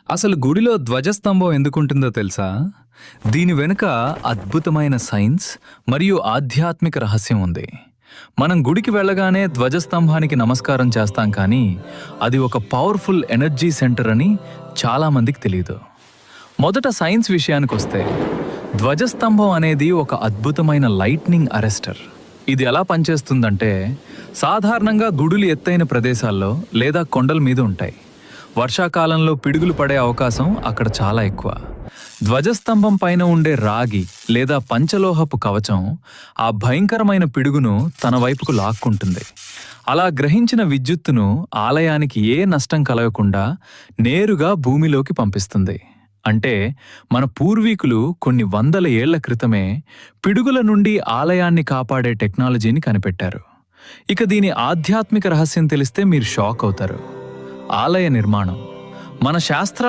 అసలు గుడిలో ధ్వజస్తంభం ఎందుకుంటుందో తెలుసా? దీని వెనుక అద్భుతమైన సైన్స్ మరియు ఆధ్యాత్మిక రహస్యం ఉంది. మనం గుడికి వెళ్ళగానే ధ్వజస్తంభానికి నమస్కారం చేస్తాం, కానీ అది ఒక పవర్ఫుల్ ఎనర్జీ సెంటర్ అని చాలామందికి తెలియదు. మొదట సైన్స్ విషయానికొస్తే, ధ్వజస్తంభం అనేది ఒక అద్భుతమైన లైట్నింగ్ అరెస్టర్. ఇది ఎలా పనిచేస్తుందంటే, సాధారణంగా గుడులు ఎత్తైన ప్రదేశాల్లో లేదా కొండల మీద ఉంటాయి. వర్షాకాలంలో పిడుగులు పడే అవకాశం అక్కడ చాలా ఎక్కువ. ధ్వజస్తంభం పైన ఉండే రాగి లేదా పంచలోహపు కవచం ఆ భయంకరమైన పిడుగును తన వైపుకు లాక్కుంటుంది. అలా గ్రహించిన విద్యుత్తును ఆలయానికి ఏ నష్టం కలగకుండా నేరుగా భూమిలోకి పంపిస్తుంది. అంటే మన పూర్వీకులు కొన్ని వందల ఏళ్ల క్రితమే పిడుగుల నుండి ఆలయాన్ని కాపాడే టెక్నాలజీని కనిపెట్టారు. ఇక దీని ఆధ్యాత్మిక రహస్యం తెలిస్తే మీరు షాక్ అవుతారు. ఆలయ నిర్మాణం మన శాస్త్రాల